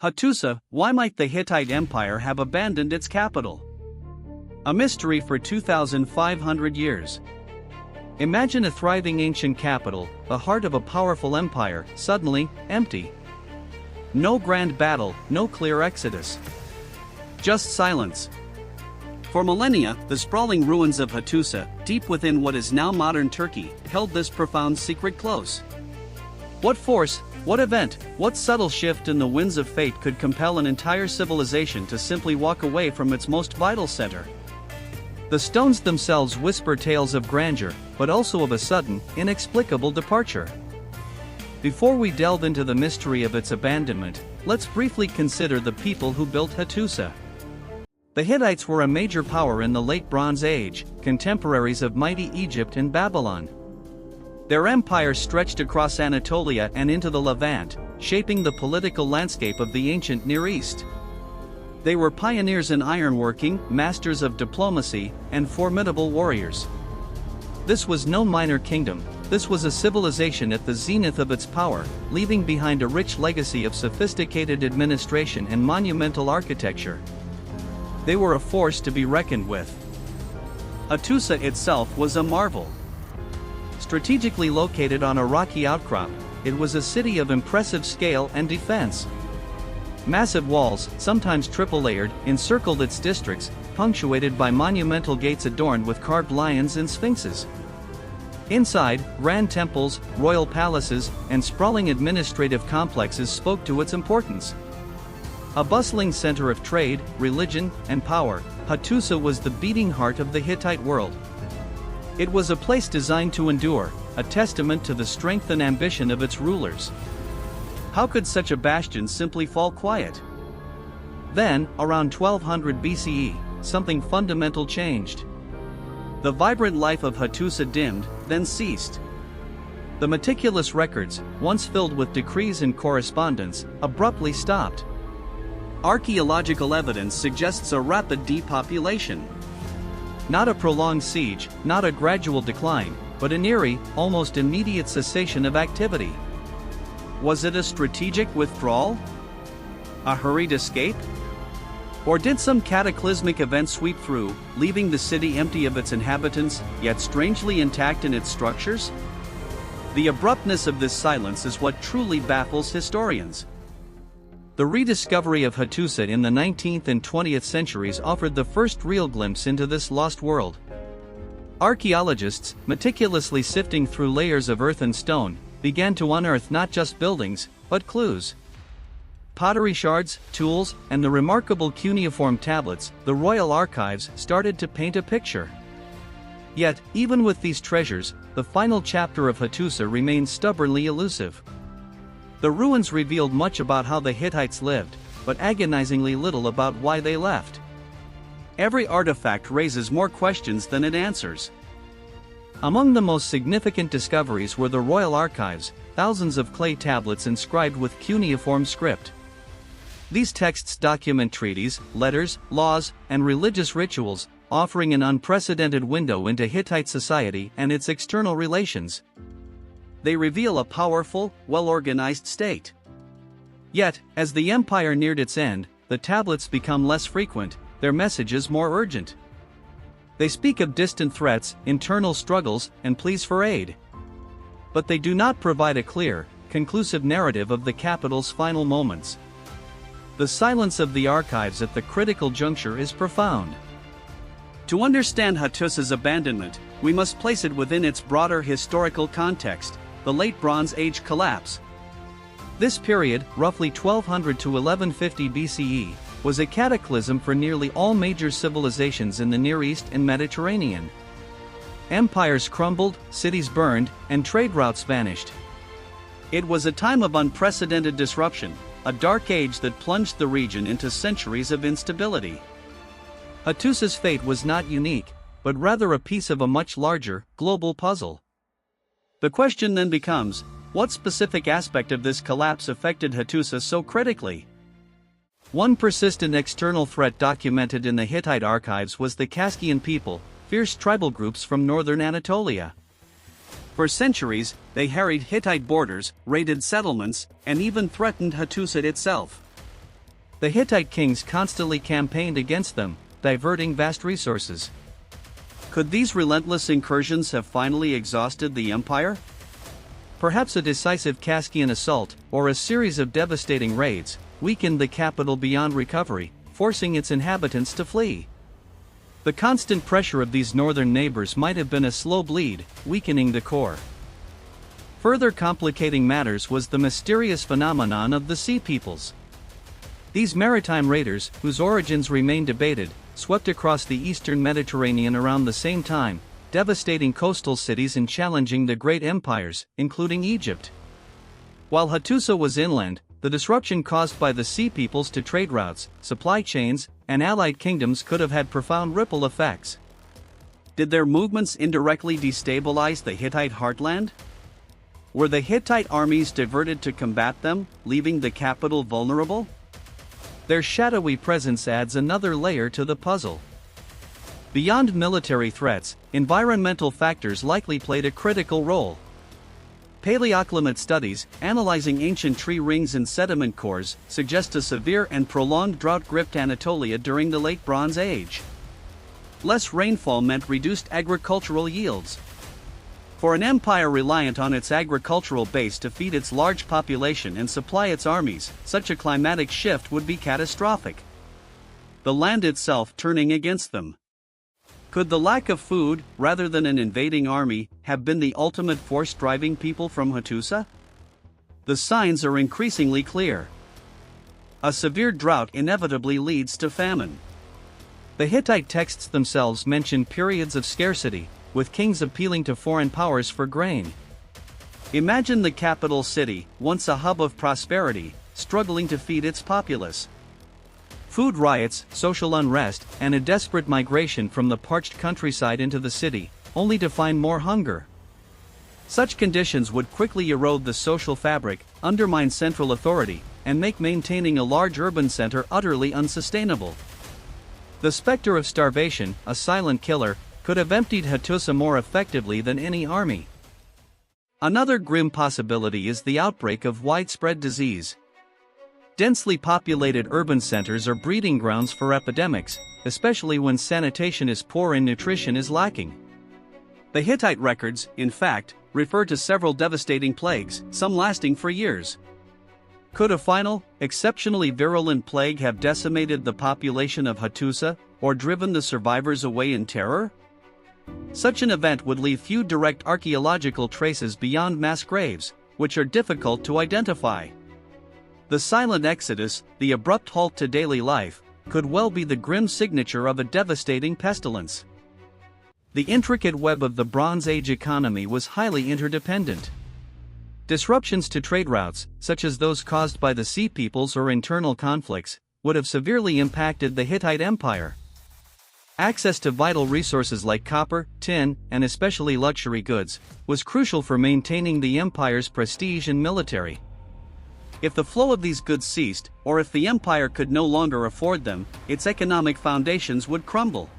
Hattusa, why might the Hittite Empire have abandoned its capital? A mystery for 2,500 years. Imagine a thriving ancient capital, the heart of a powerful empire, suddenly empty. No grand battle, no clear exodus. Just silence. For millennia, the sprawling ruins of Hattusa, deep within what is now modern Turkey, held this profound secret close. What force, what event, what subtle shift in the winds of fate could compel an entire civilization to simply walk away from its most vital center? The stones themselves whisper tales of grandeur, but also of a sudden, inexplicable departure. Before we delve into the mystery of its abandonment, let's briefly consider the people who built Hattusa. The Hittites were a major power in the Late Bronze Age, contemporaries of mighty Egypt and Babylon. Their empire stretched across Anatolia and into the Levant, shaping the political landscape of the ancient Near East. They were pioneers in ironworking, masters of diplomacy, and formidable warriors. This was no minor kingdom, this was a civilization at the zenith of its power, leaving behind a rich legacy of sophisticated administration and monumental architecture. They were a force to be reckoned with. Hattusa itself was a marvel. Strategically located on a rocky outcrop, it was a city of impressive scale and defense. Massive walls, sometimes triple-layered, encircled its districts, punctuated by monumental gates adorned with carved lions and sphinxes. Inside, grand temples, royal palaces, and sprawling administrative complexes spoke to its importance. A bustling center of trade, religion, and power, Hattusa was the beating heart of the Hittite world. It was a place designed to endure, a testament to the strength and ambition of its rulers. How could such a bastion simply fall quiet? Then, around 1200 BCE, something fundamental changed. The vibrant life of Hattusa dimmed, then ceased. The meticulous records, once filled with decrees and correspondence, abruptly stopped. Archaeological evidence suggests a rapid depopulation. Not a prolonged siege, not a gradual decline, but an eerie, almost immediate cessation of activity. Was it a strategic withdrawal? A hurried escape? Or did some cataclysmic event sweep through, leaving the city empty of its inhabitants, yet strangely intact in its structures? The abruptness of this silence is what truly baffles historians. The rediscovery of Hattusa in the 19th and 20th centuries offered the first real glimpse into this lost world. Archaeologists, meticulously sifting through layers of earth and stone, began to unearth not just buildings, but clues. Pottery shards, tools, and the remarkable cuneiform tablets, the royal archives, started to paint a picture. Yet, even with these treasures, the final chapter of Hattusa remained stubbornly elusive. The ruins revealed much about how the Hittites lived, but agonizingly little about why they left. Every artifact raises more questions than it answers. Among the most significant discoveries were the royal archives, thousands of clay tablets inscribed with cuneiform script. These texts document treaties, letters, laws, and religious rituals, offering an unprecedented window into Hittite society and its external relations. They reveal a powerful, well-organized state. Yet, as the empire neared its end, the tablets become less frequent, their messages more urgent. They speak of distant threats, internal struggles, and pleas for aid. But they do not provide a clear, conclusive narrative of the capital's final moments. The silence of the archives at the critical juncture is profound. To understand Hattusa's abandonment, we must place it within its broader historical context, the Late Bronze Age collapse. This period, roughly 1200 to 1150 BCE, was a cataclysm for nearly all major civilizations in the Near East and Mediterranean. Empires crumbled, cities burned, and trade routes vanished. It was a time of unprecedented disruption, a dark age that plunged the region into centuries of instability. Hattusa's fate was not unique, but rather a piece of a much larger, global puzzle. The question then becomes, what specific aspect of this collapse affected Hattusa so critically? One persistent external threat documented in the Hittite archives was the Kaskian people, fierce tribal groups from northern Anatolia. For centuries, they harried Hittite borders, raided settlements, and even threatened Hattusa itself. The Hittite kings constantly campaigned against them, diverting vast resources. Could these relentless incursions have finally exhausted the empire? Perhaps a decisive Kaskian assault, or a series of devastating raids, weakened the capital beyond recovery, forcing its inhabitants to flee. The constant pressure of these northern neighbors might have been a slow bleed, weakening the core. Further complicating matters was the mysterious phenomenon of the Sea Peoples. These maritime raiders, whose origins remain debated, swept across the eastern Mediterranean around the same time, devastating coastal cities and challenging the great empires, including Egypt. While Hattusa was inland, the disruption caused by the Sea Peoples to trade routes, supply chains, and allied kingdoms could have had profound ripple effects. Did their movements indirectly destabilize the Hittite heartland? Were the Hittite armies diverted to combat them, leaving the capital vulnerable? Their shadowy presence adds another layer to the puzzle. Beyond military threats, environmental factors likely played a critical role. Paleoclimate studies, analyzing ancient tree rings and sediment cores, suggest a severe and prolonged drought gripped Anatolia during the Late Bronze Age. Less rainfall meant reduced agricultural yields. For an empire reliant on its agricultural base to feed its large population and supply its armies, such a climatic shift would be catastrophic. The land itself turning against them. Could the lack of food, rather than an invading army, have been the ultimate force driving people from Hattusa? The signs are increasingly clear. A severe drought inevitably leads to famine. The Hittite texts themselves mention periods of scarcity, with kings appealing to foreign powers for grain. Imagine the capital city, once a hub of prosperity, struggling to feed its populace. Food riots, social unrest, and a desperate migration from the parched countryside into the city, only to find more hunger. Such conditions would quickly erode the social fabric, undermine central authority, and make maintaining a large urban center utterly unsustainable. The specter of starvation, a silent killer, could have emptied Hattusa more effectively than any army. Another grim possibility is the outbreak of widespread disease. Densely populated urban centers are breeding grounds for epidemics, especially when sanitation is poor and nutrition is lacking. The Hittite records, in fact, refer to several devastating plagues, some lasting for years. Could a final, exceptionally virulent plague have decimated the population of Hattusa, or driven the survivors away in terror? Such an event would leave few direct archaeological traces beyond mass graves, which are difficult to identify. The silent exodus, the abrupt halt to daily life, could well be the grim signature of a devastating pestilence. The intricate web of the Bronze Age economy was highly interdependent. Disruptions to trade routes, such as those caused by the Sea Peoples or internal conflicts, would have severely impacted the Hittite Empire. Access to vital resources like copper, tin, and especially luxury goods, was crucial for maintaining the empire's prestige and military. If the flow of these goods ceased, or if the empire could no longer afford them, its economic foundations would crumble.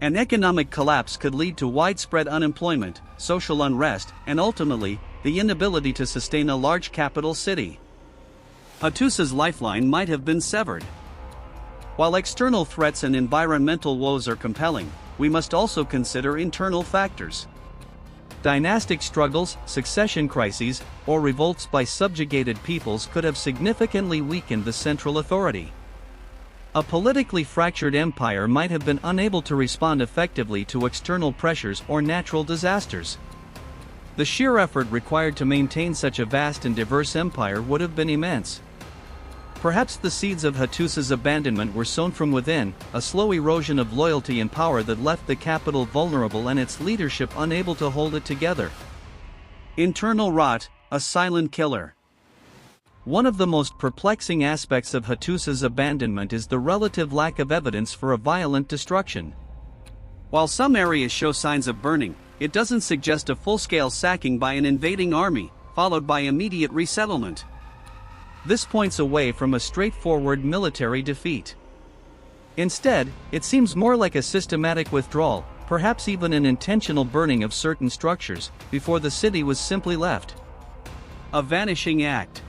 An economic collapse could lead to widespread unemployment, social unrest, and ultimately, the inability to sustain a large capital city. Hattusa's lifeline might have been severed. While external threats and environmental woes are compelling, we must also consider internal factors. Dynastic struggles, succession crises, or revolts by subjugated peoples could have significantly weakened the central authority. A politically fractured empire might have been unable to respond effectively to external pressures or natural disasters. The sheer effort required to maintain such a vast and diverse empire would have been immense. Perhaps the seeds of Hattusa's abandonment were sown from within, a slow erosion of loyalty and power that left the capital vulnerable and its leadership unable to hold it together. Internal rot, a silent killer. One of the most perplexing aspects of Hattusa's abandonment is the relative lack of evidence for a violent destruction. While some areas show signs of burning, it doesn't suggest a full-scale sacking by an invading army, followed by immediate resettlement. This points away from a straightforward military defeat. Instead, it seems more like a systematic withdrawal, perhaps even an intentional burning of certain structures, before the city was simply left. A vanishing act.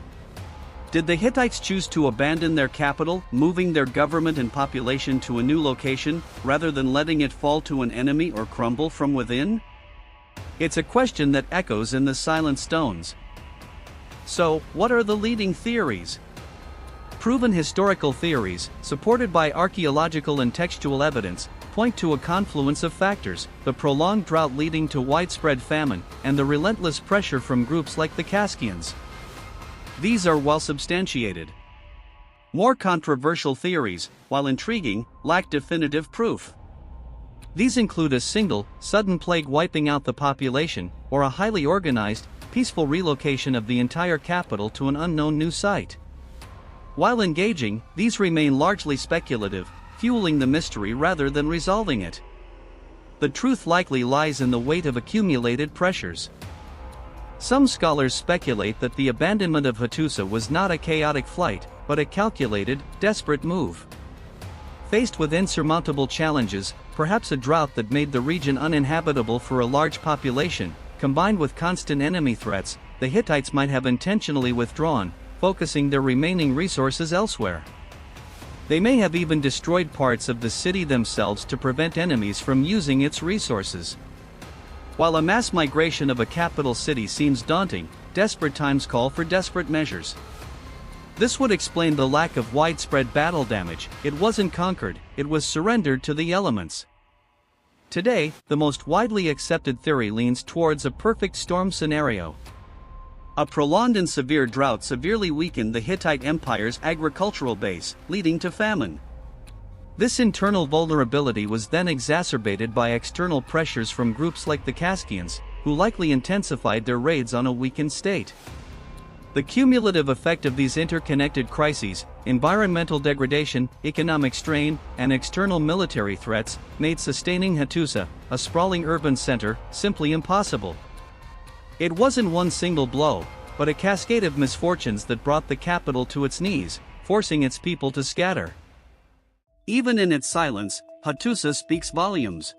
Did the Hittites choose to abandon their capital, moving their government and population to a new location, rather than letting it fall to an enemy or crumble from within? It's a question that echoes in the silent stones. So, what are the leading theories? Proven historical theories, supported by archaeological and textual evidence, point to a confluence of factors: the prolonged drought leading to widespread famine, and the relentless pressure from groups like the Kaskians. These are well substantiated. More controversial theories, while intriguing, lack definitive proof. These include a single, sudden plague wiping out the population, or a highly organized, peaceful relocation of the entire capital to an unknown new site. While engaging, these remain largely speculative, fueling the mystery rather than resolving it. The truth likely lies in the weight of accumulated pressures. Some scholars speculate that the abandonment of Hattusa was not a chaotic flight, but a calculated, desperate move. Faced with insurmountable challenges, perhaps a drought that made the region uninhabitable for a large population, combined with constant enemy threats, the Hittites might have intentionally withdrawn, focusing their remaining resources elsewhere. They may have even destroyed parts of the city themselves to prevent enemies from using its resources. While a mass migration of a capital city seems daunting, desperate times call for desperate measures. This would explain the lack of widespread battle damage. It wasn't conquered, it was surrendered to the elements. Today, the most widely accepted theory leans towards a perfect storm scenario. A prolonged and severe drought severely weakened the Hittite Empire's agricultural base, leading to famine. This internal vulnerability was then exacerbated by external pressures from groups like the Kaskians, who likely intensified their raids on a weakened state. The cumulative effect of these interconnected crises, environmental degradation, economic strain, and external military threats, made sustaining Hattusa, a sprawling urban center, simply impossible. It wasn't one single blow, but a cascade of misfortunes that brought the capital to its knees, forcing its people to scatter. Even in its silence, Hattusa speaks volumes.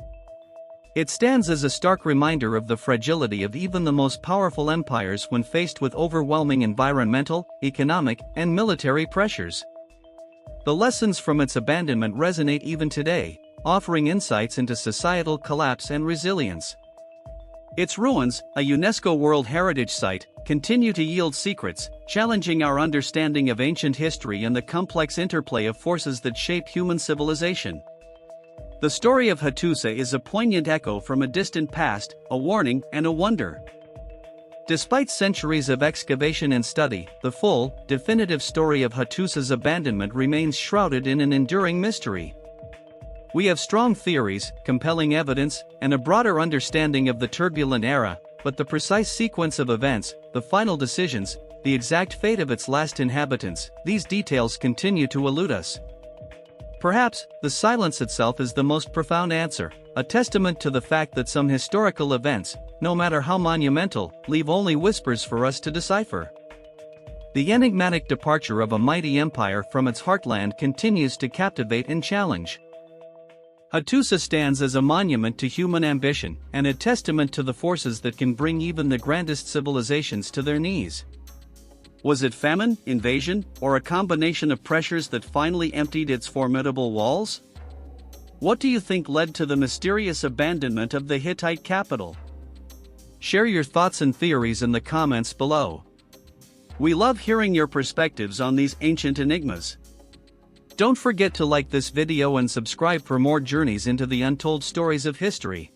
It stands as a stark reminder of the fragility of even the most powerful empires when faced with overwhelming environmental, economic, and military pressures. The lessons from its abandonment resonate even today, offering insights into societal collapse and resilience. Its ruins, a UNESCO World Heritage Site, continue to yield secrets, challenging our understanding of ancient history and the complex interplay of forces that shape human civilization. The story of Hattusa is a poignant echo from a distant past, a warning and a wonder. Despite centuries of excavation and study, the full, definitive story of Hattusa's abandonment remains shrouded in an enduring mystery. We have strong theories, compelling evidence, and a broader understanding of the turbulent era, but the precise sequence of events, the final decisions, the exact fate of its last inhabitants, these details continue to elude us. Perhaps, the silence itself is the most profound answer, a testament to the fact that some historical events, no matter how monumental, leave only whispers for us to decipher. The enigmatic departure of a mighty empire from its heartland continues to captivate and challenge. Hattusa stands as a monument to human ambition and a testament to the forces that can bring even the grandest civilizations to their knees. Was it famine, invasion, or a combination of pressures that finally emptied its formidable walls? What do you think led to the mysterious abandonment of the Hittite capital? Share your thoughts and theories in the comments below. We love hearing your perspectives on these ancient enigmas. Don't forget to like this video and subscribe for more journeys into the untold stories of history.